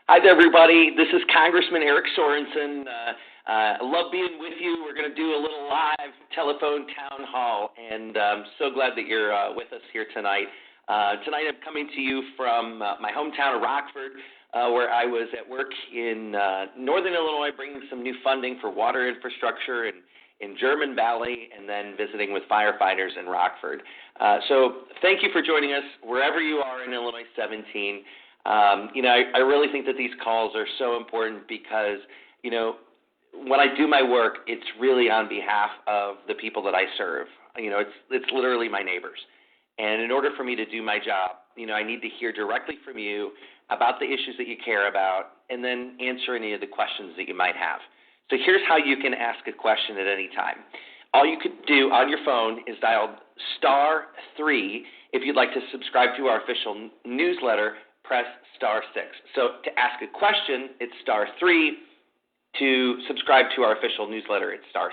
Hi there, everybody. This is Congressman Eric Sorensen. I love being with you. We're going to do a little live telephone town hall, and I'm so glad that you're with us here tonight. Tonight I'm coming to you from my hometown of Rockford, where I was at work in northern Illinois bringing some new funding for water infrastructure in German Valley, and then visiting with firefighters in Rockford. So thank you for joining us wherever you are in Illinois 17. I really think that these calls are so important because, when I do my work, it's really on behalf of the people that I serve. It's literally my neighbors. And in order for me to do my job, I need to hear directly from you about the issues that you care about and then answer any of the questions that you might have. So here's how you can ask a question at any time. All you could do on your phone is dial *3 if you'd like to subscribe to our official newsletter. Press *6. So to ask a question, it's *3. To subscribe to our official newsletter, it's *6.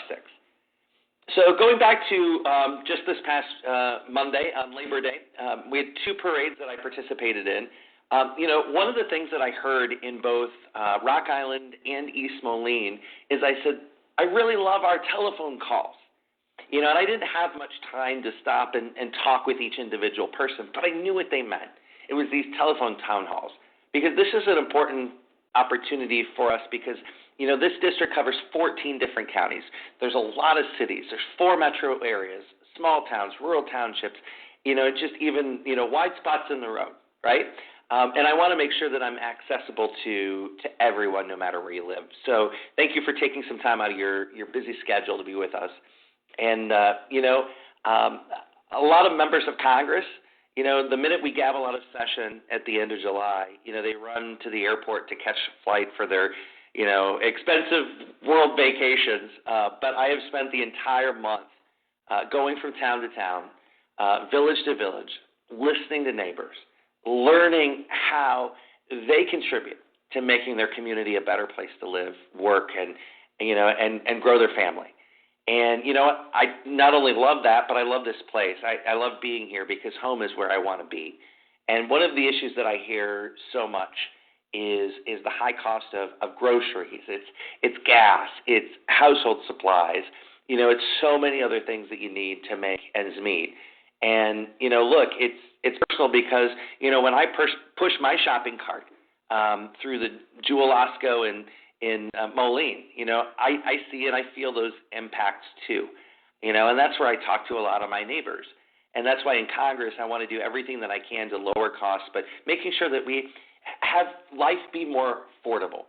So going back to just this past Monday on Labor Day, we had two parades that I participated in. One of the things that I heard in both Rock Island and East Moline is I said, I really love our telephone calls. And I didn't have much time to stop and talk with each individual person, but I knew what they meant. It was these telephone town halls, because this is an important opportunity for us because, this district covers 14 different counties. There's a lot of cities. There's 4 metro areas, small towns, rural townships, just even, wide spots in the road, right? And I want to make sure that I'm accessible to everyone no matter where you live. So thank you for taking some time out of your busy schedule to be with us. And, a lot of members of Congress, the minute we gavel out of session at the end of July, they run to the airport to catch a flight for their, expensive world vacations. But I have spent the entire month going from town to town, village to village, listening to neighbors, learning how they contribute to making their community a better place to live, work, and grow their family. And I not only love that, but I love this place. I love being here because home is where I want to be. And one of the issues that I hear so much is the high cost of groceries. It's gas, it's household supplies. It's so many other things that you need to make ends meet. And look, it's personal because when I push my shopping cart through the Jewel Osco in Moline, I see and I feel those impacts too, and that's where I talk to a lot of my neighbors. And that's why in Congress I want to do everything that I can to lower costs, but making sure that we have life be more affordable,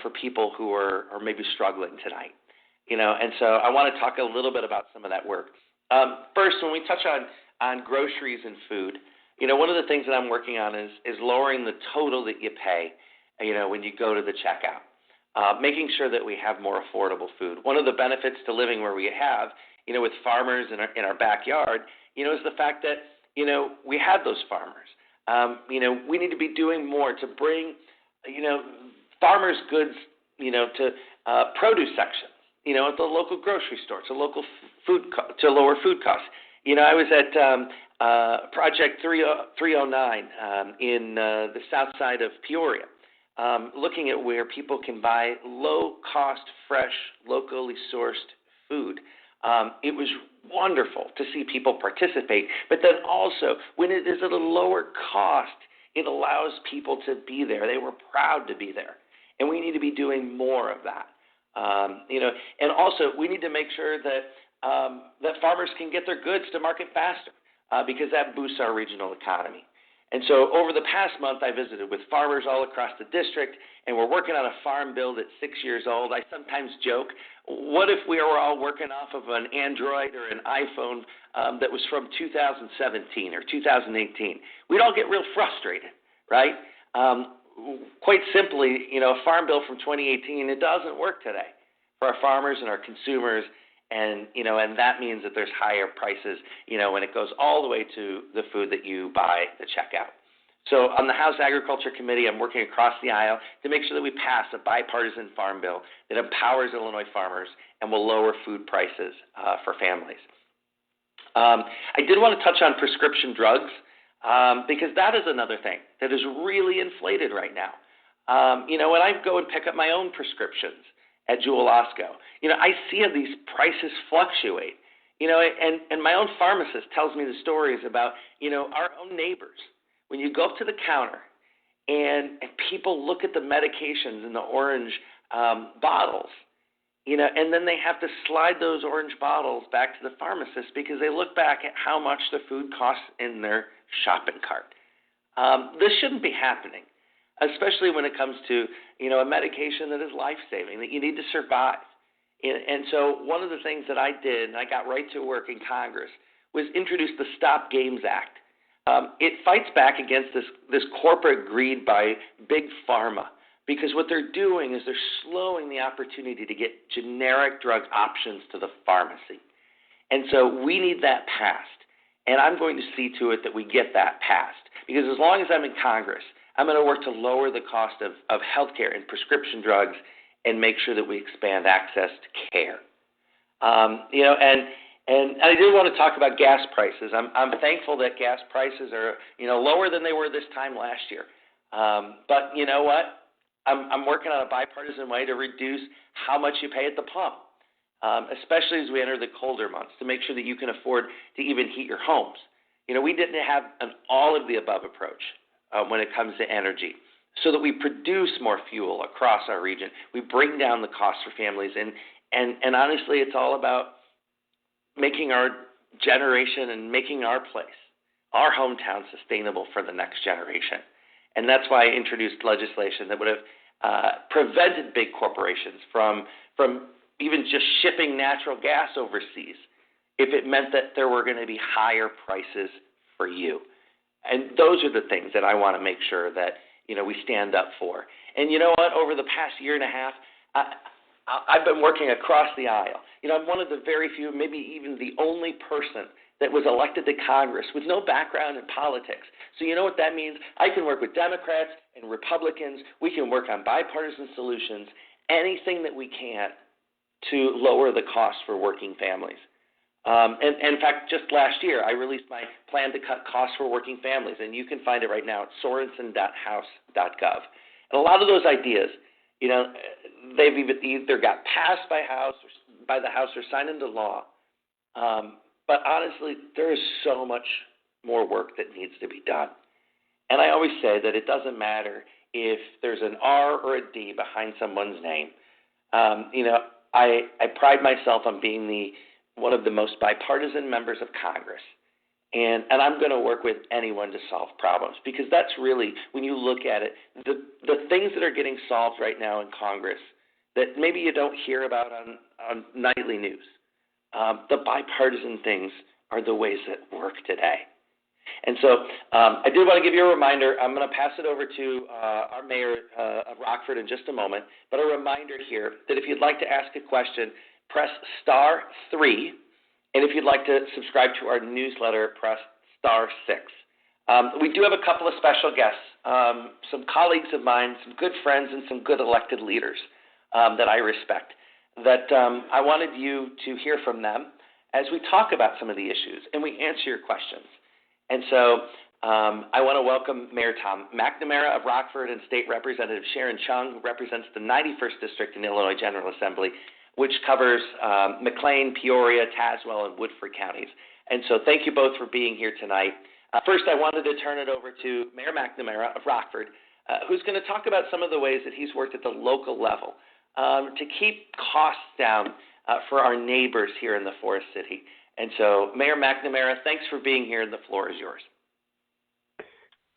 for people who are maybe struggling tonight, and so I want to talk a little bit about some of that work. First, when we touch on groceries and food, one of the things that I'm working on is lowering the total that you pay when you go to the checkout, making sure that we have more affordable food. One of the benefits to living where we have, with farmers in our backyard, is the fact that, we have those farmers. We need to be doing more to bring, farmers' goods, to produce sections, at the local grocery store, to local to lower food costs. I was at Project 309 in the south side of Peoria. Looking at where people can buy low-cost, fresh, locally sourced food. It was wonderful to see people participate, but then also when it is at a lower cost, it allows people to be there. They were proud to be there, and we need to be doing more of that. And also we need to make sure that that farmers can get their goods to market faster because that boosts our regional economy. And so over the past month, I visited with farmers all across the district, and we're working on a farm bill that's 6 years old. I sometimes joke, what if we were all working off of an Android or an iPhone that was from 2017 or 2018? We'd all get real frustrated, right? Quite simply, a farm bill from 2018, it doesn't work today for our farmers and our consumers. And, and that means that there's higher prices, when it goes all the way to the food that you buy at the checkout. So on the House Agriculture Committee, I'm working across the aisle to make sure that we pass a bipartisan farm bill that empowers Illinois farmers and will lower food prices for families. I did want to touch on prescription drugs because that is another thing that is really inflated right now. When I go and pick up my own prescriptions at Jewel Osco, I see how these prices fluctuate. And my own pharmacist tells me the stories about, our own neighbors. When you go up to the counter and people look at the medications in the orange bottles, and then they have to slide those orange bottles back to the pharmacist because they look back at how much the food costs in their shopping cart. This shouldn't be happening, especially when it comes to, a medication that is life-saving, that you need to survive. And so one of the things that I did, and I got right to work in Congress, was introduce the Stop Games Act. It fights back against this corporate greed by big pharma, because what they're doing is they're slowing the opportunity to get generic drug options to the pharmacy. And so we need that passed, and I'm going to see to it that we get that passed, because as long as I'm in Congress, I'm going to work to lower the cost of health care and prescription drugs and make sure that we expand access to care. And I do want to talk about gas prices. I'm thankful that gas prices are, lower than they were this time last year. But you know what? I'm working on a bipartisan way to reduce how much you pay at the pump, especially as we enter the colder months, to make sure that you can afford to even heat your homes. We didn't have an all-of-the-above approach when it comes to energy, so that we produce more fuel across our region. We bring down the cost for families, and honestly, it's all about making our generation and making our place, our hometown, sustainable for the next generation. And that's why I introduced legislation that would have prevented big corporations from even just shipping natural gas overseas if it meant that there were going to be higher prices for you. And those are the things that I want to make sure that, we stand up for. And you know what? Over the past year and a half, I've been working across the aisle. I'm one of the very few, maybe even the only person that was elected to Congress with no background in politics. So you know what that means? I can work with Democrats and Republicans. We can work on bipartisan solutions, anything that we can to lower the cost for working families. And in fact, just last year, I released my plan to cut costs for working families, and you can find it right now at sorensen.house.gov. And a lot of those ideas, they've either got passed by the House or signed into law. But honestly, there is so much more work that needs to be done. And I always say that it doesn't matter if there's an R or a D behind someone's name. I pride myself on being one of the most bipartisan members of Congress. And I'm going to work with anyone to solve problems, because that's really, when you look at it, the things that are getting solved right now in Congress that maybe you don't hear about on nightly news, the bipartisan things are the ways that work today. And so I do want to give you a reminder. I'm going to pass it over to our mayor of Rockford in just a moment, but a reminder here that if you'd like to ask a question, press *3, and if you'd like to subscribe to our newsletter, press *6. We do have a couple of special guests, some colleagues of mine, some good friends, and some good elected leaders that I respect, that I wanted you to hear from them as we talk about some of the issues and we answer your questions. And so I want to welcome Mayor Tom McNamara of Rockford and State Representative Sharon Chung, who represents the 91st District in Illinois General Assembly, which covers McLean, Peoria, Tazewell, and Woodford counties. And so thank you both for being here tonight. First, I wanted to turn it over to Mayor McNamara of Rockford, who's going to talk about some of the ways that he's worked at the local level to keep costs down for our neighbors here in the Forest City. And so, Mayor McNamara, thanks for being here, and the floor is yours.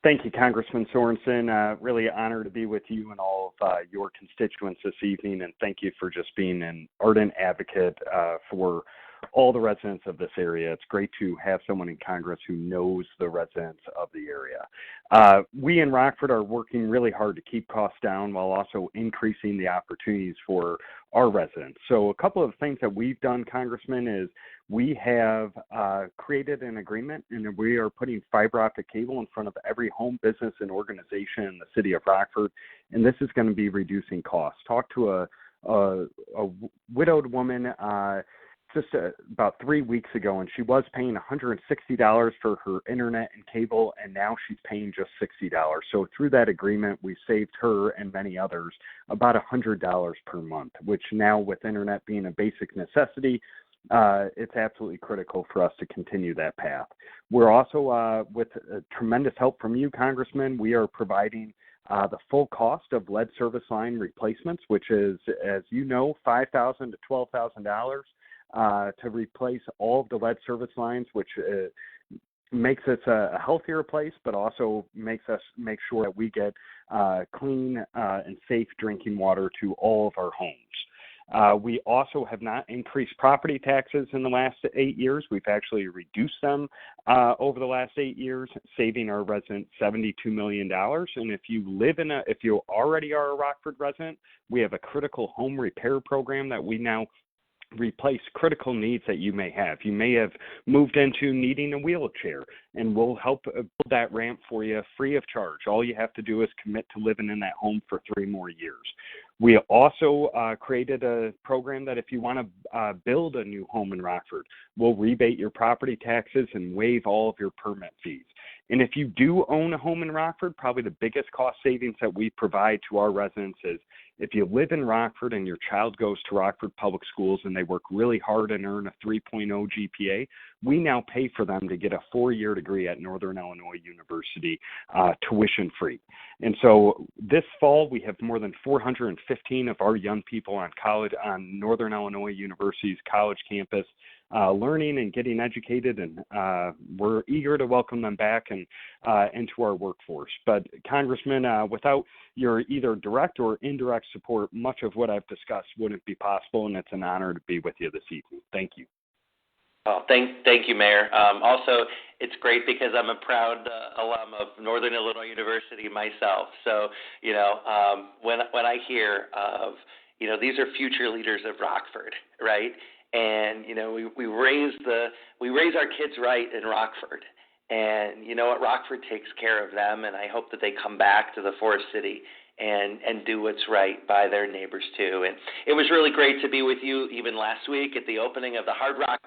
Thank you, Congressman Sorensen. Really honored to be with you and all of your constituents this evening, and thank you for just being an ardent advocate for all the residents of this area. It's great to have someone in Congress who knows the residents of the area. We in Rockford are working really hard to keep costs down while also increasing the opportunities for our residents. So a couple of things that we've done, Congressman, is we have created an agreement, and we are putting fiber optic cable in front of every home, business, and organization in the city of Rockford, and this is going to be reducing costs. Talk to a widowed woman just about 3 weeks ago, and she was paying $160 for her internet and cable, and now she's paying just $60. So through that agreement, we saved her and many others about $100 per month, which now with internet being a basic necessity, it's absolutely critical for us to continue that path. We're also, with tremendous help from you, Congressman, we are providing the full cost of lead service line replacements, which is, as you know, $5,000 to $12,000 to replace all of the lead service lines, which makes us a healthier place, but also makes us make sure that we get clean and safe drinking water to all of our homes. We also have not increased property taxes in the last 8 years. We've actually reduced them over the last 8 years, saving our residents $72 million. And if you already are a Rockford resident, we have a critical home repair program that we now replace critical needs that you may have. You may have moved into needing a wheelchair, and we'll help build that ramp for you free of charge. All you have to do is commit to living in that home for 3 more years. We also created a program that if you want to build a new home in Rockford, we'll rebate your property taxes and waive all of your permit fees. And if you do own a home in Rockford, probably the biggest cost savings that we provide to our residents is if you live in Rockford and your child goes to Rockford Public Schools and they work really hard and earn a 3.0 GPA, we now pay for them to get a 4-year degree at Northern Illinois University, tuition free. And so this fall, we have more than 415 of our young people on Northern Illinois University's college campus, learning and getting educated, and we're eager to welcome them back and into our workforce. But Congressman, without your either direct or indirect support, much of what I've discussed wouldn't be possible, and it's an honor to be with you this evening. Thank you. Oh, thank you, Mayor. Also, it's great because I'm a proud alum of Northern Illinois University myself. So, when I hear of, these are future leaders of Rockford, right? And we raise our kids right in Rockford, and you know what, Rockford takes care of them, and I hope that they come back to the Forest City and do what's right by their neighbors too. And it was really great to be with you even last week at the opening of the Hard Rock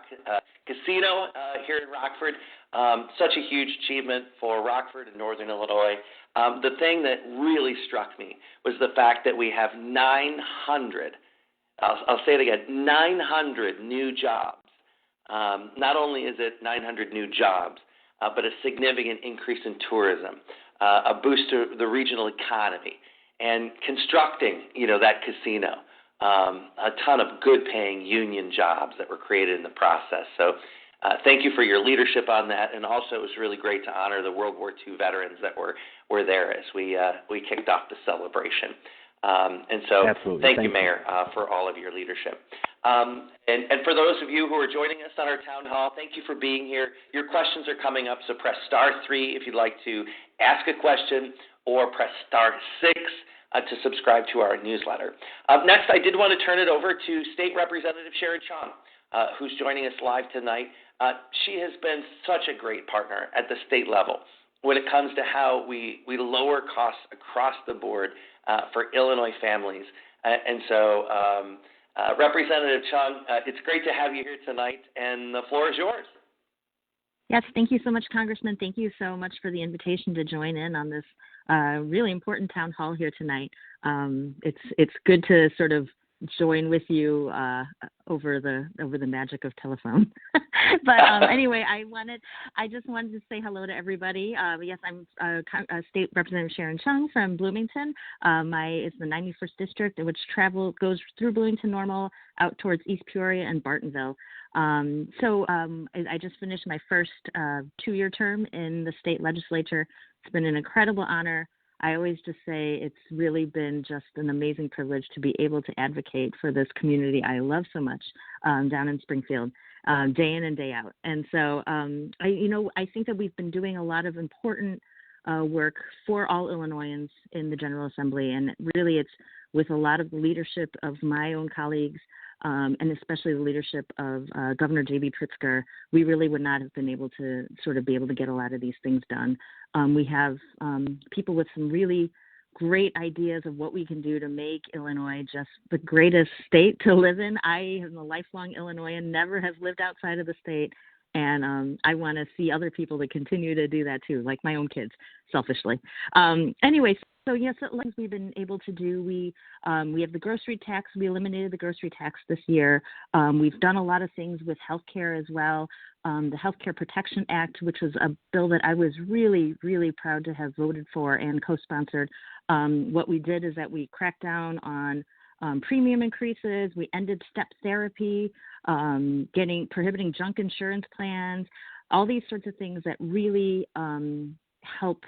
Casino here in Rockford. Such a huge achievement for Rockford and Northern Illinois. The thing that really struck me was the fact that we have 900. I'll say it again, 900 new jobs. Not only is it 900 new jobs, but a significant increase in tourism, a boost to the regional economy, and constructing, that casino. A ton of good-paying union jobs that were created in the process. So thank you for your leadership on that, and also it was really great to honor the World War II veterans that were there as we kicked off the celebration. And so thank you, Mayor, for all of your leadership. And for those of you who are joining us on our town hall, thank you for being here. Your questions are coming up, so press *3 if you'd like to ask a question, or press *6 to subscribe to our newsletter. Next, I did want to turn it over to State Representative Sharon Chung, who's joining us live tonight. She has been such a great partner at the state level when it comes to how we lower costs across the board for Illinois families. And so, Representative Chung, it's great to have you here tonight, and the floor is yours. Yes, thank you so much, Congressman. Thank you so much for the invitation to join in on this really important town hall here tonight. It's good to sort of join with you over the magic of telephone. But anyway, I just wanted to say hello to everybody. Yes, I'm State Representative Sharon Chung from Bloomington. It's the 91st District, which goes through Bloomington Normal out towards East Peoria and Bartonville. I just finished my first 2-year term in the state legislature. It's been an incredible honor. I always just say it's really been just an amazing privilege to be able to advocate for this community I love so much down in Springfield, day in and day out. And so I think that we've been doing a lot of important work for all Illinoisans in the General Assembly, and really it's with a lot of leadership of my own colleagues, and especially the leadership of Governor J.B. Pritzker. We really would not have been able to sort of be able to get a lot of these things done. We have people with some really great ideas of what we can do to make Illinois just the greatest state to live in. I am a lifelong Illinoisan, never have lived outside of the state, and I want to see other people to continue to do that too, like my own kids, selfishly. Anyway, so yes, like we've been able to do, we have the grocery tax. We eliminated the grocery tax this year. We've done a lot of things with healthcare as well. The Healthcare Protection Act, which was a bill that I was really, really proud to have voted for and co-sponsored. What we did is that we cracked down on premium increases. We ended step therapy, prohibiting junk insurance plans, all these sorts of things that really help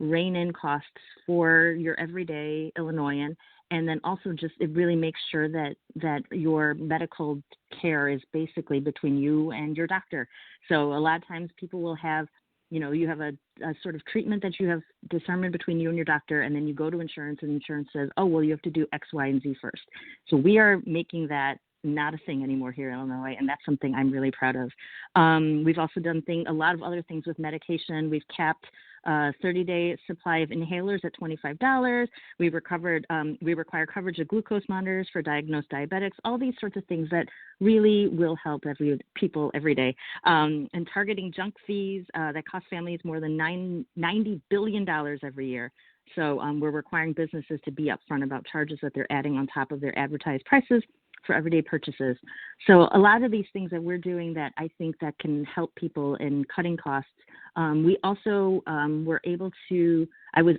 rein in costs for your everyday Illinoisan. And then also just it really makes sure that your medical care is basically between you and your doctor. So a lot of times people will have, you have a sort of treatment that you have determined between you and your doctor, and then you go to insurance, and insurance says, oh, well, you have to do X, Y, and Z first. So we are making that not a thing anymore here in Illinois, and that's something I'm really proud of. We've also done a lot of other things with medication. We've capped 30-day supply of inhalers at $25. We require coverage of glucose monitors for diagnosed diabetics, all these sorts of things that really will help people every day. And targeting junk fees that cost families more than $90 billion every year. So we're requiring businesses to be upfront about charges that they're adding on top of their advertised prices for everyday purchases. So a lot of these things that we're doing that I think that can help people in cutting costs. We also were able to, I was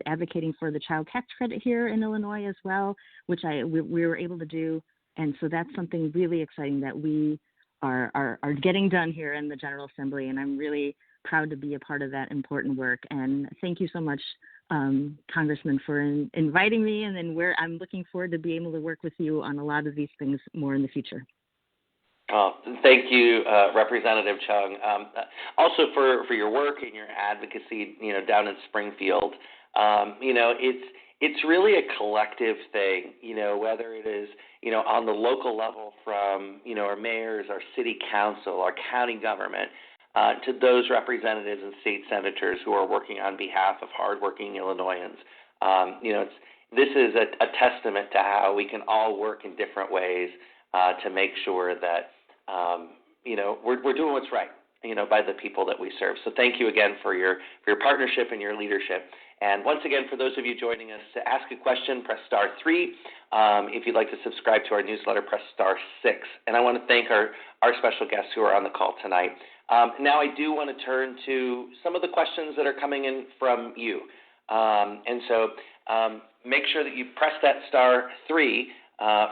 advocating for the child tax credit here in Illinois as well, which we were able to do. And so that's something really exciting that we are getting done here in the General Assembly. And I'm really proud to be a part of that important work. And thank you so much, Congressman, for inviting me, and then I'm looking forward to being able to work with you on a lot of these things more in the future. Oh, thank you, Representative Chung. Also for your work and your advocacy, down in Springfield. It's really a collective thing, whether it is, on the local level from, our mayors, our city council, our county government, to those representatives and state senators who are working on behalf of hardworking Illinoisans. This is a testament to how we can all work in different ways to make sure that, we're doing what's right, by the people that we serve. So thank you again for your partnership and your leadership. And once again, for those of you joining us, to ask a question, press *3. If you'd like to subscribe to our newsletter, press *6. And I want to thank our special guests who are on the call tonight. Now I do want to turn to some of the questions that are coming in from you. And so make sure that you press that *3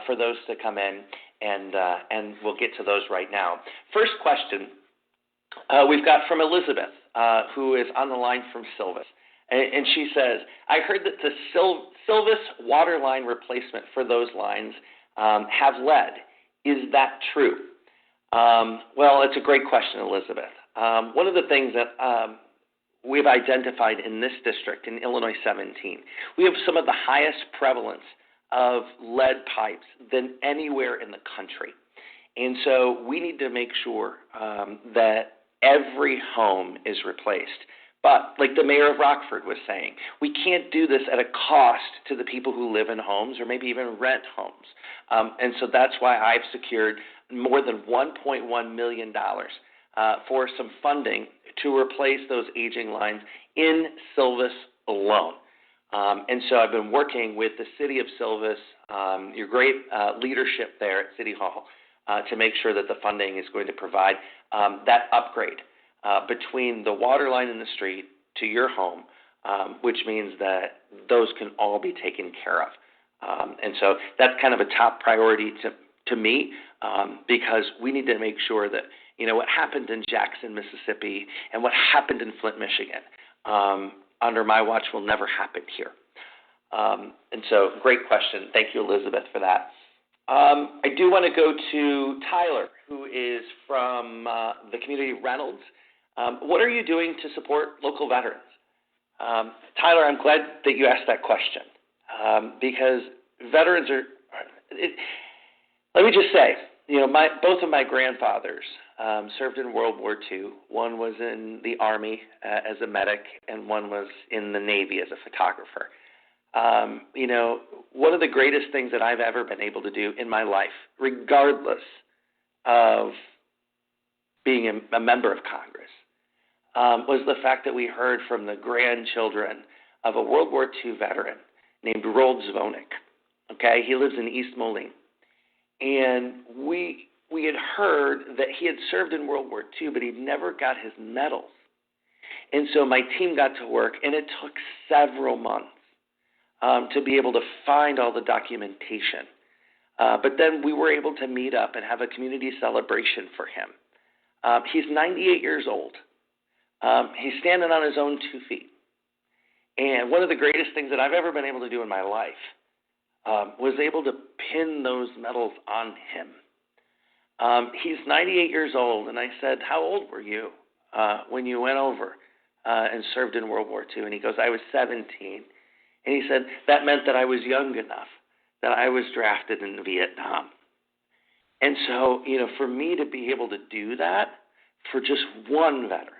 for those to come in, and we'll get to those right now. First question we've got from Elizabeth, who is on the line from Silvis. And she says, I heard that the Silvis water line replacement for those lines have lead. Is that true? Well, it's a great question, Elizabeth. One of the things that we've identified in this district, in Illinois 17, we have some of the highest prevalence of lead pipes than anywhere in the country. And so we need to make sure that every home is replaced. But like the mayor of Rockford was saying, we can't do this at a cost to the people who live in homes or maybe even rent homes. And so that's why I've secured more than $1.1 million for some funding to replace those aging lines in Silvis alone. And so I've been working with the city of Silvis, your great leadership there at City Hall, to make sure that the funding is going to provide that upgrade between the water line in the street to your home, which means that those can all be taken care of. And so that's kind of a top priority to me, because we need to make sure that, what happened in Jackson, Mississippi, and what happened in Flint, Michigan, under my watch will never happen here. And so great question. Thank you, Elizabeth, for that. I do want to go to Tyler, who is from the community Reynolds. What are you doing to support local veterans? Tyler, I'm glad that you asked that question, because veterans are, let me just say, both of my grandfathers served in World War II. One was in the Army as a medic, and one was in the Navy as a photographer. One of the greatest things that I've ever been able to do in my life, regardless of being a member of Congress, was the fact that we heard from the grandchildren of a World War II veteran named Rold Zvonik. Okay, he lives in East Moline. And we had heard that he had served in World War II, but he'd never got his medals. And so my team got to work, and it took several months to be able to find all the documentation. But then we were able to meet up and have a community celebration for him. He's 98 years old. He's standing on his own 2 feet. And one of the greatest things that I've ever been able to do in my life was able to pin those medals on him. He's 98 years old, and I said, how old were you when you went over and served in World War II? And he goes, I was 17. And he said, that meant that I was young enough, that I was drafted in Vietnam. And so, for me to be able to do that for just one veteran,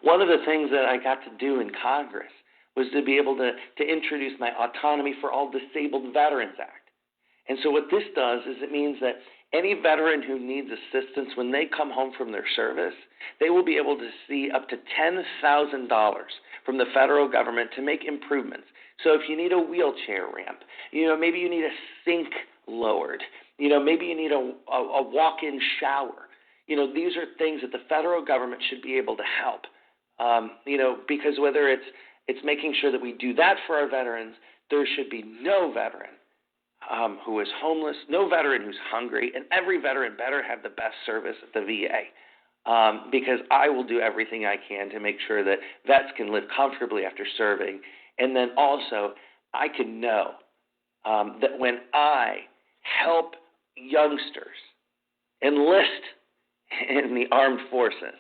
one of the things that I got to do in Congress was to be able to introduce my Autonomy for All Disabled Veterans Act. And so what this does is it means that any veteran who needs assistance when they come home from their service, they will be able to see up to $10,000 from the federal government to make improvements. So if you need a wheelchair ramp, maybe you need a sink lowered, maybe you need a walk-in shower. These are things that the federal government should be able to help, because whether it's making sure that we do that for our veterans, there should be no veteran who is homeless, no veteran who's hungry, and every veteran better have the best service at the VA, because I will do everything I can to make sure that vets can live comfortably after serving, and then also I can know that when I help youngsters enlist in the armed forces,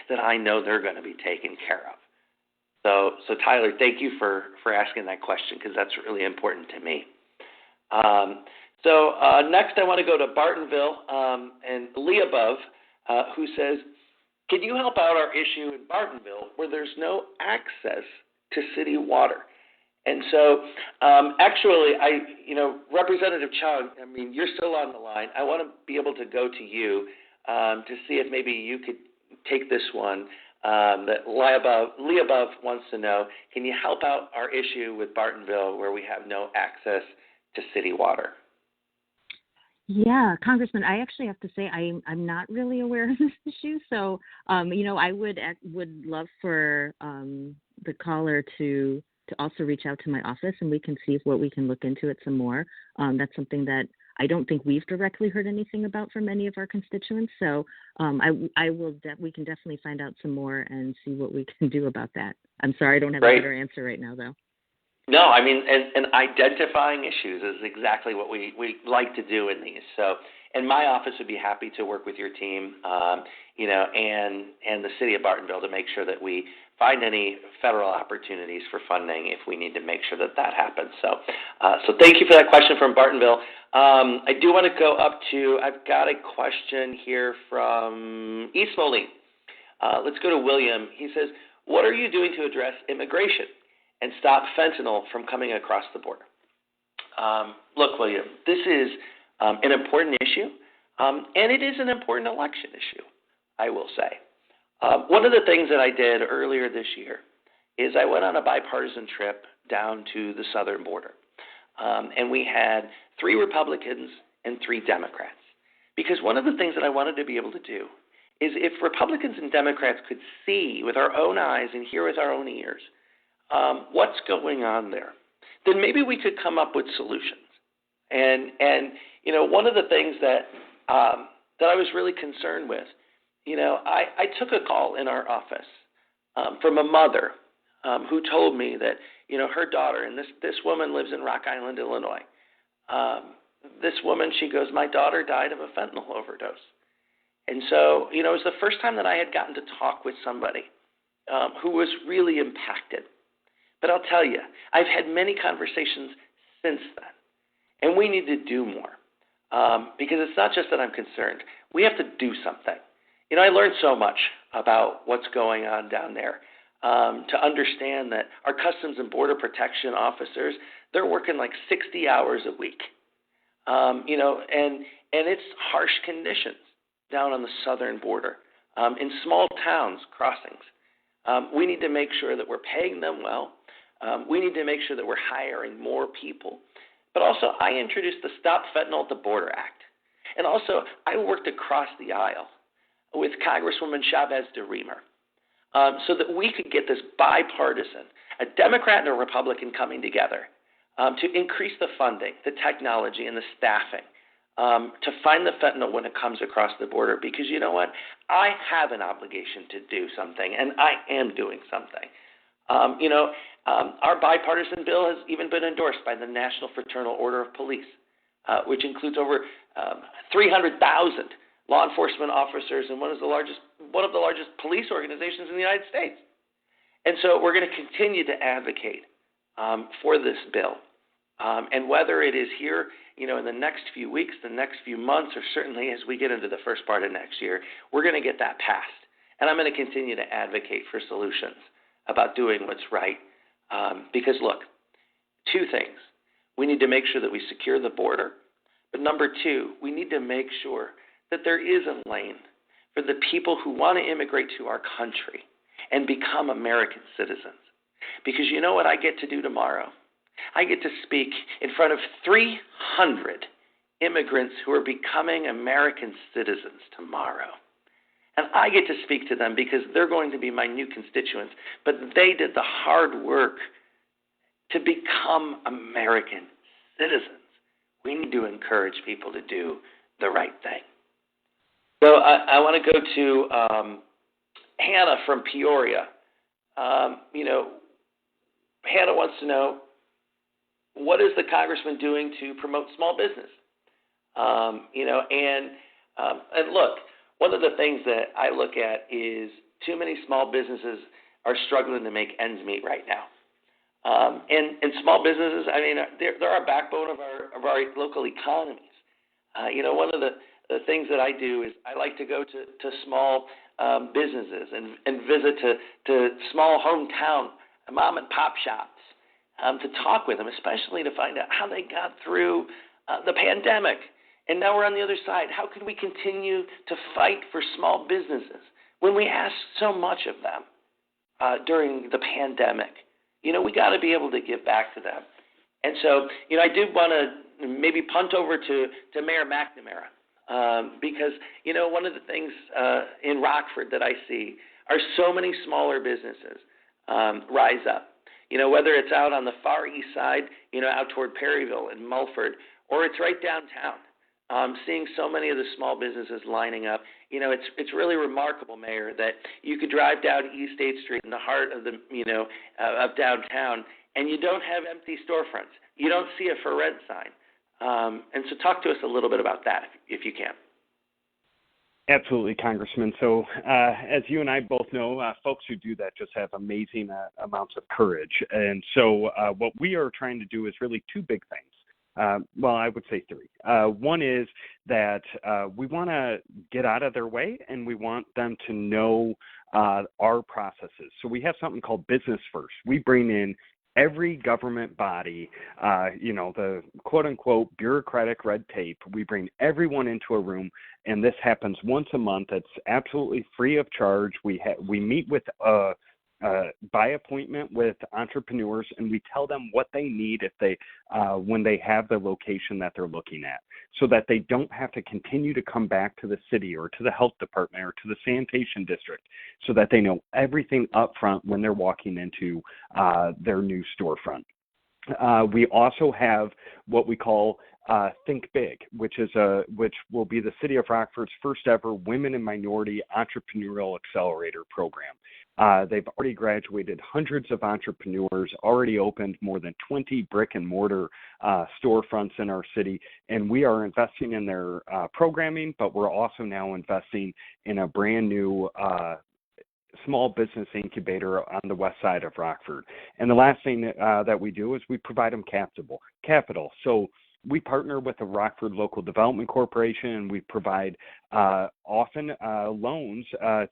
that I know they're going to be taken care of. So Tyler, thank you for asking that question, because that's really important to me. Next I want to go to Bartonville and Lee above, who says, can you help out our issue in Bartonville where there's no access to city water? And so actually, Representative Chung, you're still on the line. I want to be able to go to you to see if maybe you could take this one. That Lee above wants to know, can you help out our issue with Bartonville where we have no access to city water? Yeah, Congressman, I actually have to say I'm not really aware of this issue. So, I would love for the caller to also reach out to my office, and we can see what we can look into it some more. That's something that I don't think we've directly heard anything about from any of our constituents. So we can definitely find out some more and see what we can do about that. I'm sorry, I don't have a better answer right now, though. No, and identifying issues is exactly what we like to do in these. So, and my office would be happy to work with your team, and the city of Bartonville to make sure that we find any federal opportunities for funding if we need to make sure that happens. So thank you for that question from Bartonville. I do want to go up to, I've got a question here from East Moline. Let's go to William. He says, what are you doing to address immigration and stop fentanyl from coming across the border? Look, William, this is an important issue, and it is an important election issue, I will say. One of the things that I did earlier this year is I went on a bipartisan trip down to the southern border, and we had 3 Republicans and 3 Democrats, because one of the things that I wanted to be able to do is if Republicans and Democrats could see with our own eyes and hear with our own ears what's going on there, then maybe we could come up with solutions. And one of the things that I was really concerned with, I took a call in our office from a mother who told me that, her daughter, and this woman lives in Rock Island, Illinois. This woman, she goes, my daughter died of a fentanyl overdose. And so, it was the first time that I had gotten to talk with somebody who was really impacted. But I'll tell you, I've had many conversations since then, and we need to do more because it's not just that I'm concerned. We have to do something. I learned so much about what's going on down there. to understand that our Customs and Border Protection officers, they're working like 60 hours a week, and it's harsh conditions down on the southern border, in small towns, crossings. We need to make sure that we're paying them well. We need to make sure that we're hiring more people. But also, I introduced the Stop Fentanyl at the Border Act. And also, I worked across the aisle with Congresswoman Chavez DeRemer, so that we could get this bipartisan, a Democrat and a Republican coming together to increase the funding, the technology, and the staffing to find the fentanyl when it comes across the border. Because you know what? I have an obligation to do something, and I am doing something. Our bipartisan bill has even been endorsed by the National Fraternal Order of Police, which includes over 300,000 law enforcement officers and one of the largest police organizations in the United States. And so we're going to continue to advocate for this bill. And whether it is here, in the next few weeks, the next few months, or certainly as we get into the first part of next year, we're going to get that passed. And I'm going to continue to advocate for solutions about doing what's right. Because, look, two things. We need to make sure that we secure the border. But number two, we need to make sure that there is a lane for the people who want to immigrate to our country and become American citizens. Because you know what I get to do tomorrow? I get to speak in front of 300 immigrants who are becoming American citizens tomorrow. And I get to speak to them because they're going to be my new constituents, but they did the hard work to become American citizens. We need to encourage people to do the right thing. So I want to go to Hannah from Peoria. Hannah wants to know, what is the congressman doing to promote small business? And look, one of the things that I look at is too many small businesses are struggling to make ends meet right now. And small businesses, they're our backbone of our local economies. One of the things that I do is I like to go to small businesses and visit to small hometown mom and pop shops to talk with them, especially to find out how they got through the pandemic. And now we're on the other side. How can we continue to fight for small businesses when we ask so much of them during the pandemic? We got to be able to give back to them. And so, I do want to maybe punt over to Mayor McNamara because, one of the things in Rockford that I see are so many smaller businesses rise up. Whether it's out on the far east side, out toward Perryville and Mulford, or it's right downtown. Seeing so many of the small businesses lining up, it's really remarkable, Mayor, that you could drive down East 8th Street in the heart of of downtown, and you don't have empty storefronts. You don't see a for rent sign. And so talk to us a little bit about that, if you can. Absolutely, Congressman. So as you and I both know, folks who do that just have amazing amounts of courage. And so what we are trying to do is really two big things. Well, I would say three. One is that we want to get out of their way, and we want them to know our processes. So we have something called Business First. We bring in every government body, the quote-unquote bureaucratic red tape. We bring everyone into a room, and this happens once a month. It's absolutely free of charge. We meet with by appointment with entrepreneurs, and we tell them what they need if they when they have the location that they're looking at, so that they don't have to continue to come back to the city or to the health department or to the sanitation district, so that they know everything up front when they're walking into their new storefront. We also have what we call Think Big, which will be the City of Rockford's first ever Women and Minority Entrepreneurial Accelerator program. They've already graduated hundreds of entrepreneurs, already opened more than 20 brick and mortar storefronts in our city, and we are investing in their programming, but we're also now investing in a brand new small business incubator on the west side of Rockford. And the last thing that we do is we provide them capital. So we partner with the Rockford Local Development Corporation, and we provide often loans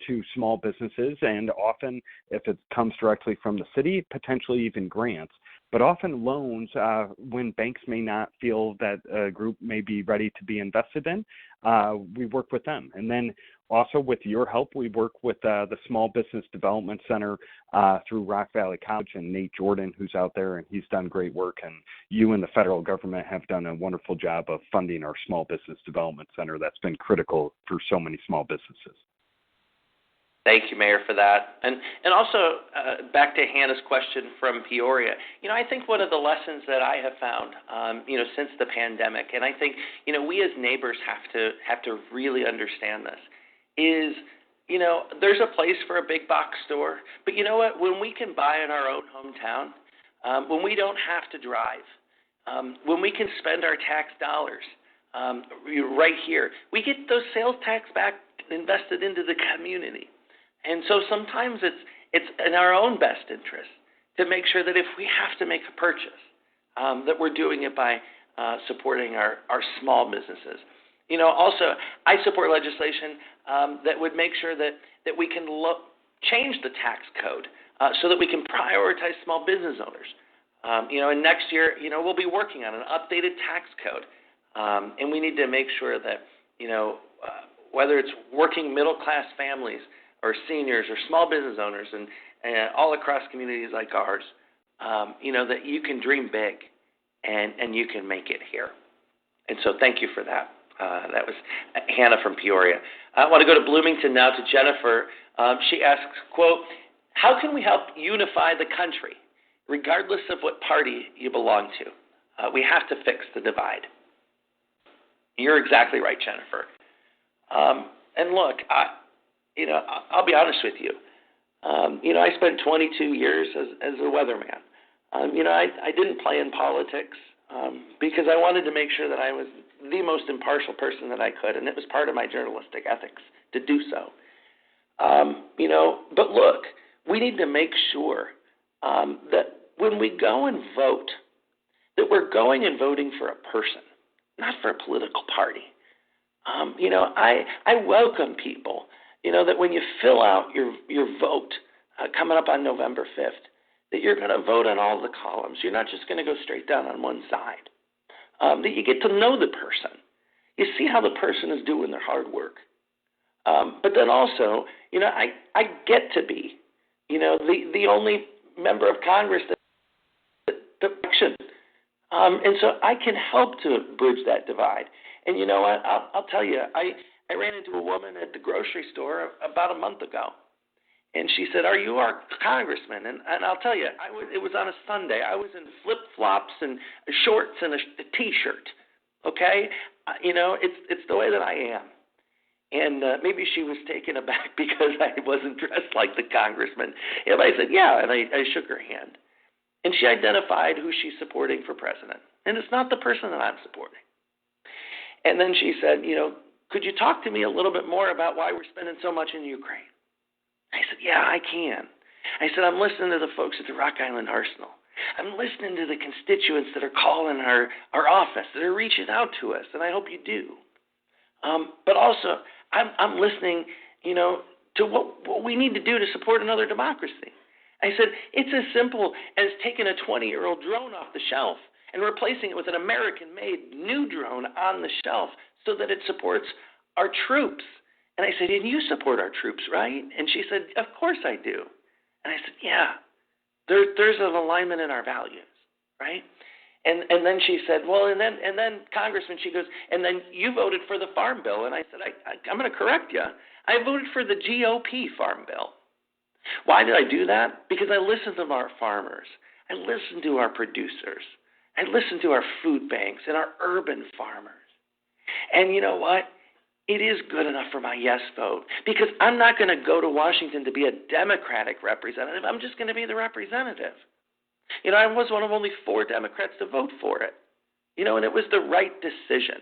to small businesses, and often, if it comes directly from the city, potentially even grants. But often loans when banks may not feel that a group may be ready to be invested in, we work with them. And then also with your help, we work with the Small Business Development Center through Rock Valley College and Nate Jordan, who's out there, and he's done great work. And you and the federal government have done a wonderful job of funding our Small Business Development Center. That's been critical for so many small businesses. Thank you, Mayor, for that. And also, back to Hannah's question from Peoria, I think one of the lessons that I have found, since the pandemic, and I think, we as neighbors have to really understand this, is, there's a place for a big box store, but you know what? When we can buy in our own hometown, when we don't have to drive, when we can spend our tax dollars right here, we get those sales tax back invested into the community. And so sometimes it's in our own best interest to make sure that if we have to make a purchase, that we're doing it by supporting our small businesses. Also, I support legislation that would make sure that we can change the tax code so that we can prioritize small business owners. And next year, we'll be working on an updated tax code. And we need to make sure that, whether it's working middle-class families or seniors or small business owners and all across communities like ours, that you can dream big and you can make it here. And so thank you for that. That was Hannah from Peoria. I want to go to Bloomington now to Jennifer. She asks, quote, how can we help unify the country, regardless of what party you belong to? We have to fix the divide. You're exactly right, Jennifer. And look, I'll be honest with you. I spent 22 years as a weatherman. I didn't play in politics because I wanted to make sure that I was the most impartial person that I could, and it was part of my journalistic ethics to do so. But look, we need to make sure that when we go and vote, that we're going and voting for a person, not for a political party. I welcome people, that when you fill out your vote coming up on November 5th, that you're going to vote on all the columns. You're not just going to go straight down on one side. That you get to know the person. You see how the person is doing their hard work. But then also, I get to be, the only member of Congress that election. And so I can help to bridge that divide. And you know what? I'll tell you, I ran into a woman at the grocery store about a month ago. And she said, are you our congressman? And I'll tell you, it was on a Sunday. I was in flip-flops and shorts and a T-shirt, okay? It's the way that I am. And maybe she was taken aback because I wasn't dressed like the congressman. And I said, yeah, and I shook her hand. And she identified who she's supporting for president. And it's not the person that I'm supporting. And then she said, could you talk to me a little bit more about why we're spending so much in Ukraine? I said, yeah, I can. I said, I'm listening to the folks at the Rock Island Arsenal. I'm listening to the constituents that are calling our office, that are reaching out to us, and I hope you do. But also, I'm listening, to what we need to do to support another democracy. I said, it's as simple as taking a 20-year-old drone off the shelf and replacing it with an American-made new drone on the shelf so that it supports our troops. And I said, and you support our troops, right? And she said, of course I do. And I said, yeah, there's an alignment in our values, right? And then she said, well, and then Congressman, she goes, and then you voted for the Farm Bill. And I said, I'm going to correct you. I voted for the GOP Farm Bill. Why did I do that? Because I listened to our farmers. I listened to our producers. I listened to our food banks and our urban farmers. And you know what? It is good enough for my yes vote because I'm not going to go to Washington to be a Democratic representative. I'm just going to be the representative. I was one of only 4 Democrats to vote for it, and it was the right decision.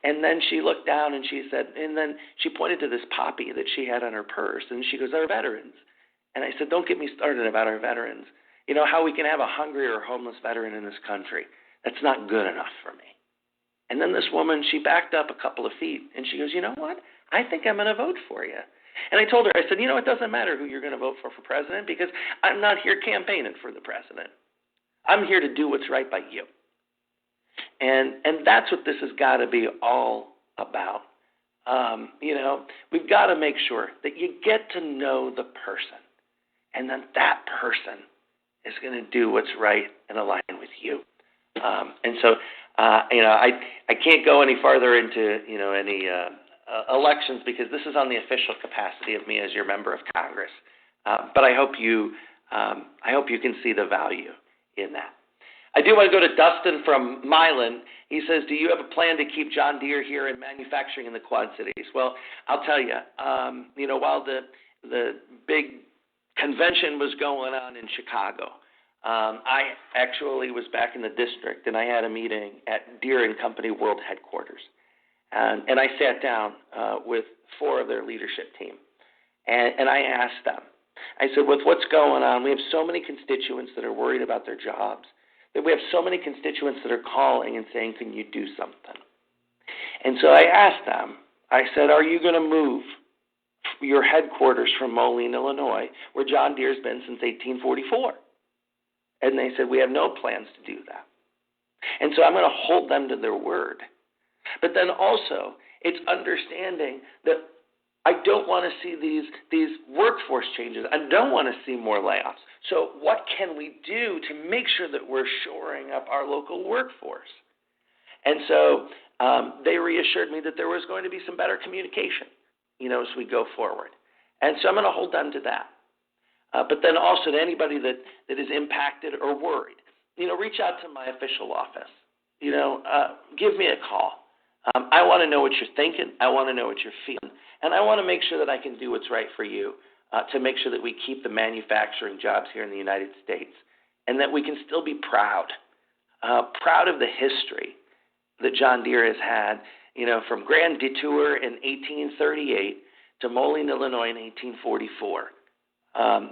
And then she looked down and she said, and then she pointed to this poppy that she had on her purse, and she goes, our veterans. And I said, don't get me started about our veterans. How we can have a hungry or homeless veteran in this country. That's not good enough for me. And then this woman, she backed up a couple of feet, and she goes, you know what? I think I'm going to vote for you. And I told her, I said, it doesn't matter who you're going to vote for president, because I'm not here campaigning for the president. I'm here to do what's right by you. And that's what this has got to be all about. We've got to make sure that you get to know the person, and then that person is going to do what's right and align with you. I can't go any farther into, any elections, because this is on the official capacity of me as your member of Congress. But I hope you can see the value in that. I do want to go to Dustin from Milan. He says, do you have a plan to keep John Deere here in manufacturing in the Quad Cities? Well, I'll tell you, while the big convention was going on in Chicago, I actually was back in the district, and I had a meeting at Deere & Company World Headquarters. And I sat down with 4 of their leadership team, and I asked them, I said, with what's going on, we have so many constituents that are worried about their jobs, that we have so many constituents that are calling and saying, can you do something? And so I asked them, I said, are you going to move your headquarters from Moline, Illinois, where John Deere's been since 1844? And they said, we have no plans to do that. And so I'm going to hold them to their word. But then also, it's understanding that I don't want to see these workforce changes. I don't want to see more layoffs. So what can we do to make sure that we're shoring up our local workforce? And so they reassured me that there was going to be some better communication, as we go forward. And so I'm going to hold them to that. But then also to anybody that is impacted or worried, reach out to my official office. Give me a call. I want to know what you're thinking. I want to know what you're feeling. And I want to make sure that I can do what's right for you to make sure that we keep the manufacturing jobs here in the United States, and that we can still be proud of the history that John Deere has had, from Grand Detour in 1838 to Moline, Illinois in 1844.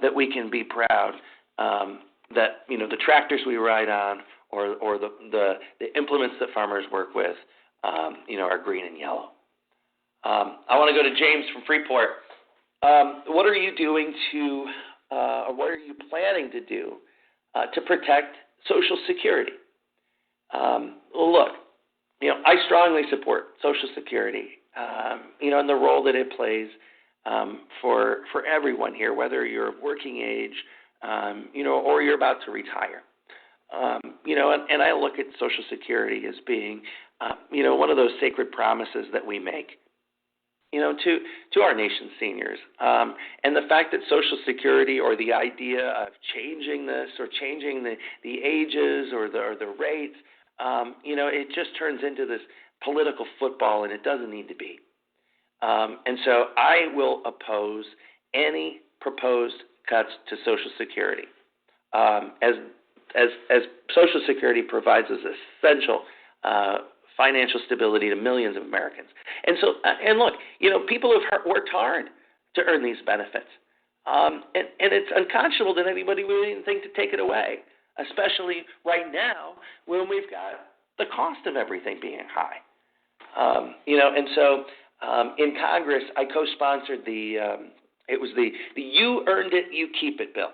That we can be proud that the tractors we ride on or the implements that farmers work with are green and yellow. I want to go to James from Freeport. What are you doing or what are you planning to do to protect Social Security? Look, I strongly support Social Security, and the role that it plays for everyone here, whether you're of working age, or you're about to retire. And I look at Social Security as being, one of those sacred promises that we make, to our nation's seniors. And the fact that Social Security, or the idea of changing this or changing the ages or the rates, it just turns into this political football, and it doesn't need to be. And so I will oppose any proposed cuts to Social Security, as Social Security provides us essential financial stability to millions of Americans. And so, and look, people have worked hard to earn these benefits, and it's unconscionable that anybody would even think to take it away, especially right now when we've got the cost of everything being high. And so. In Congress, I co-sponsored the You Earned It, You Keep It bill,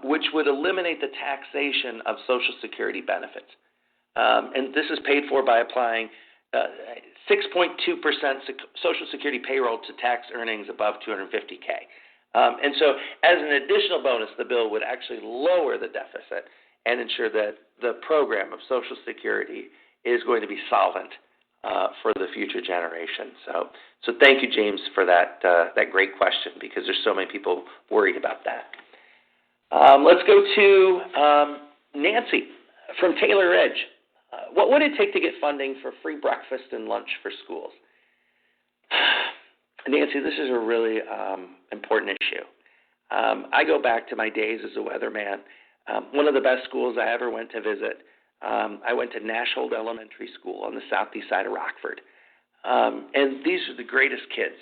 which would eliminate the taxation of Social Security benefits. And this is paid for by applying 6.2% Social Security payroll to tax earnings above $250K. And so as an additional bonus, the bill would actually lower the deficit and ensure that the program of Social Security is going to be solvent for the future generation. So thank you, James, for that great question, because there's so many people worried about that. Let's go to Nancy from Taylor Edge. What would it take to get funding for free breakfast and lunch for schools? Nancy, this is a really important issue. I go back to my days as a weatherman. One of the best schools I ever went to visit, I went to Nashhold Elementary School on the southeast side of Rockford. And these are the greatest kids.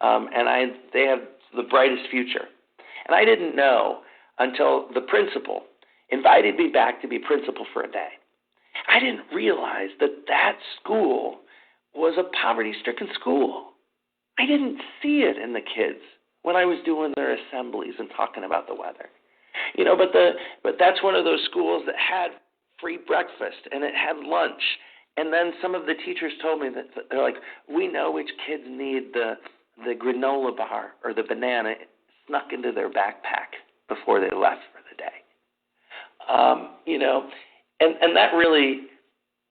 And they have the brightest future. And I didn't know until the principal invited me back to be principal for a day. I didn't realize that school was a poverty-stricken school. I didn't see it in the kids when I was doing their assemblies and talking about the weather. But that's one of those schools that had free breakfast and it had lunch. And then some of the teachers told me that they're like, we know which kids need the granola bar or the banana snuck into their backpack before they left for the day. And that really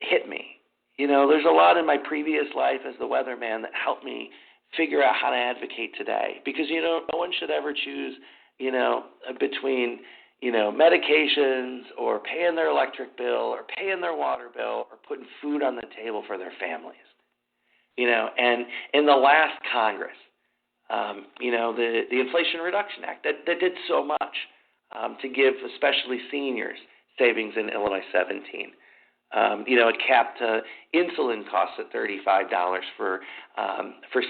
hit me. There's a lot in my previous life as the weatherman that helped me figure out how to advocate today, because no one should ever choose between medications or paying their electric bill or paying their water bill or putting food on the table for their families. And in the last Congress, the Inflation Reduction Act that did so much to give especially seniors savings in Illinois 17. It capped insulin costs at $35 for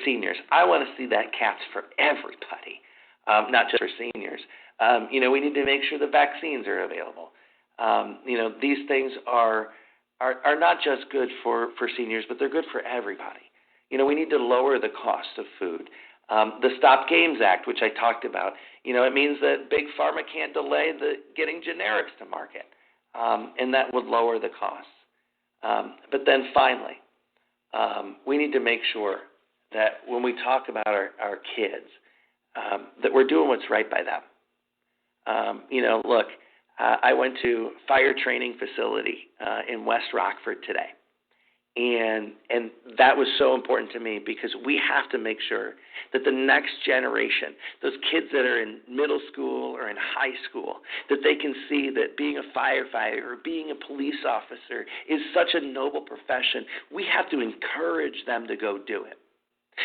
seniors. I want to see that capped for everybody, not just for seniors. We need to make sure the vaccines are available. These things are not just good for seniors, but they're good for everybody. We need to lower the cost of food. The Stop Games Act, which I talked about, it means that Big Pharma can't delay getting generics to market. And that would lower the costs. But then finally, we need to make sure that when we talk about our kids, that we're doing what's right by them. Look, I went to fire training facility in West Rockford today. And that was so important to me, because we have to make sure that the next generation, those kids that are in middle school or in high school, that they can see that being a firefighter or being a police officer is such a noble profession. We have to encourage them to go do it.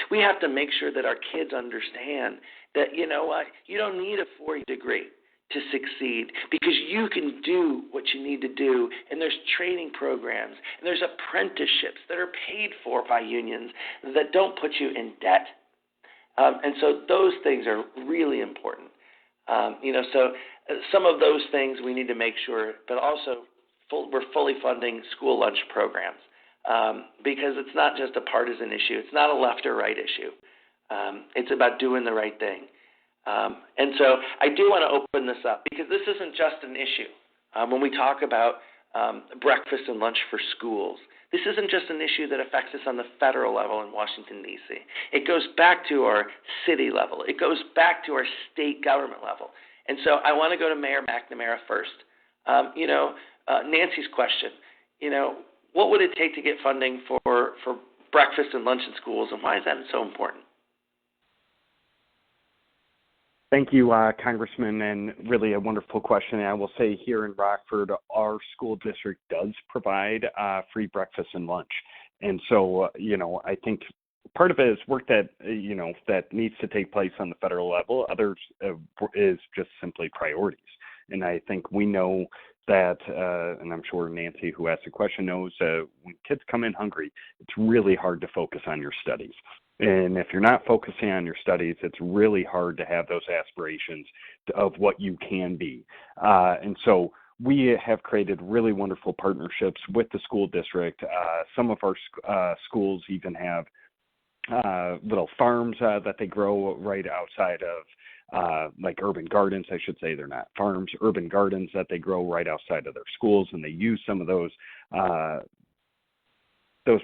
We have to make sure that our kids understand that, you don't need a 4-year degree to succeed, because you can do what you need to do, and there's training programs, and there's apprenticeships that are paid for by unions that don't put you in debt. And so those things are really important. So some of those things we need to make sure, but also we're fully funding school lunch programs, because it's not just a partisan issue. It's not a left or right issue. It's about doing the right thing. And so I do want to open this up, because this isn't just an issue. When we talk about breakfast and lunch for schools, this isn't just an issue that affects us on the federal level in Washington, D.C. It goes back to our city level. It goes back to our state government level. And so I want to go to Mayor McNamara first. Nancy's question, what would it take to get funding for breakfast and lunch in schools, and why is that so important? Thank you, Congressman, and really a wonderful question. And I will say here in Rockford, our school district does provide free breakfast and lunch. And so, I think part of it is work that, that needs to take place on the federal level. Others is just simply priorities. And I think we know that, and I'm sure Nancy, who asked the question, knows when kids come in hungry, it's really hard to focus on your studies. And if you're not focusing on your studies, it's really hard to have those aspirations of what you can be. And so we have created really wonderful partnerships with the school district. Some of our schools even have little farms that they grow right outside of, like urban gardens, I should say. They're not farms, urban gardens that they grow right outside of their schools, and they use some of those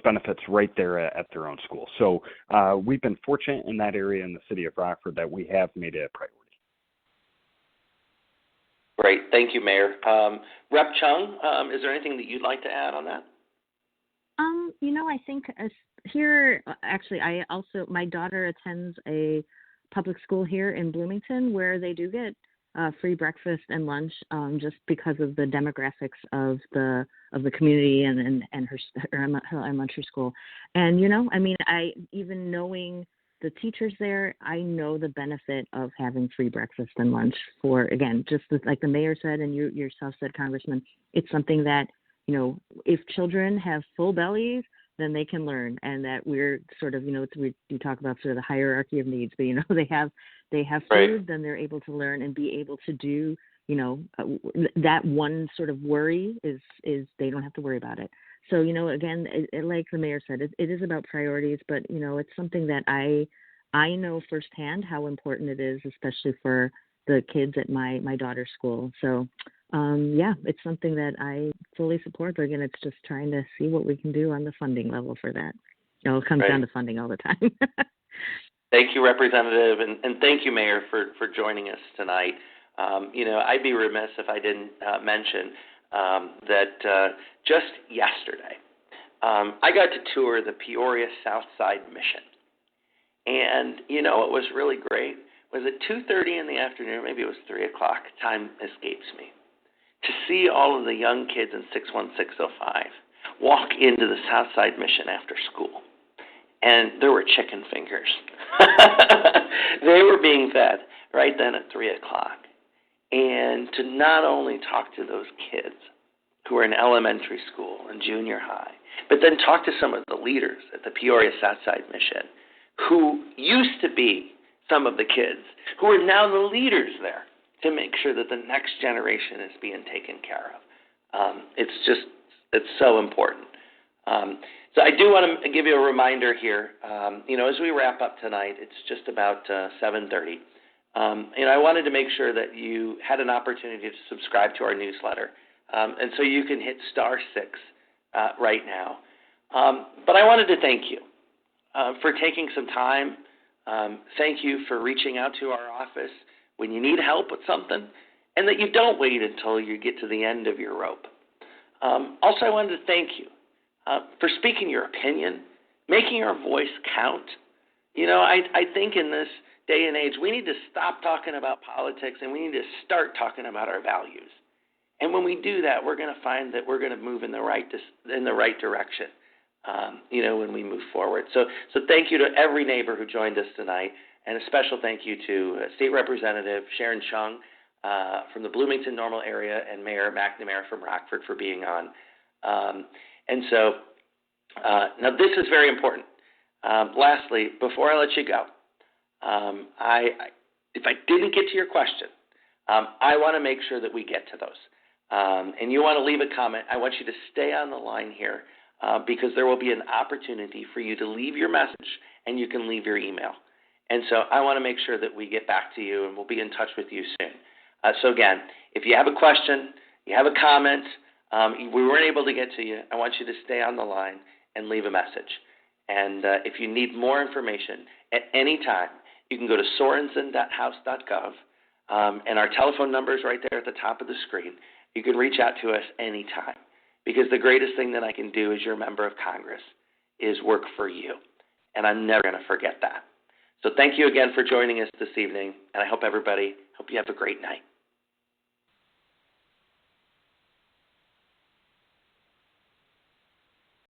benefits right there at their own school. So we've been fortunate in that area in the city of Rockford that we have made it a priority. Great. Thank you, Mayor. Rep. Chung, is there anything that you'd like to add on that? I think here, actually, my daughter attends a public school here in Bloomington where they do get free breakfast and lunch, just because of the demographics of the community and her elementary school. And I even knowing the teachers there, I know the benefit of having free breakfast and lunch for, again, just like the mayor said and you yourself said, Congressman, it's something that if children have full bellies, then they can learn, and that we're sort of, you talk about sort of the hierarchy of needs, but they have food, right, then they're able to learn and be able to do that one sort of worry is they don't have to worry about it. So, again, like the mayor said, it is about priorities, but, it's something that I know firsthand how important it is, especially for the kids at my daughter's school. So, it's something that I fully support. But again, it's just trying to see what we can do on the funding level for that. It comes down to funding all the time. Thank you, Representative, and thank you, Mayor, for joining us tonight. I'd be remiss if I didn't mention that just yesterday, I got to tour the Peoria Southside Mission. And, what was really great was at 2:30 in the afternoon, maybe it was 3 o'clock, time escapes me, to see all of the young kids in 61605 walk into the Southside Mission after school. And there were chicken fingers. They were being fed right then at 3 o'clock. And to not only talk to those kids who are in elementary school and junior high, but then talk to some of the leaders at the Peoria Southside Mission who used to be some of the kids who are now the leaders there to make sure that the next generation is being taken care of. It's so important. So I do want to give you a reminder here. As we wrap up tonight, it's just about 7:30. I wanted to make sure that you had an opportunity to subscribe to our newsletter. And so you can hit *6 right now. But I wanted to thank you for taking some time. Thank you for reaching out to our office when you need help with something, and that you don't wait until you get to the end of your rope. Also, I wanted to thank you for speaking your opinion, making our voice count. I think in this day and age, we need to stop talking about politics and we need to start talking about our values. And when we do that, we're going to find that we're going to move in the right direction, when we move forward. So thank you to every neighbor who joined us tonight, and a special thank you to State Representative Sharon Chung from the Bloomington Normal area and Mayor McNamara from Rockford for being on. Now this is very important. Lastly, before I let you go, if I didn't get to your question, I want to make sure that we get to those. And you want to leave a comment, I want you to stay on the line here because there will be an opportunity for you to leave your message and you can leave your email. And so I want to make sure that we get back to you and we'll be in touch with you soon. So again, if you have a question, you have a comment, we weren't able to get to you, I want you to stay on the line and leave a message. And if you need more information at any time, you can go to sorensen.house.gov, and our telephone number is right there at the top of the screen. You can reach out to us anytime, because the greatest thing that I can do as your member of Congress is work for you, and I'm never going to forget that. So thank you again for joining us this evening, and I hope you have a great night.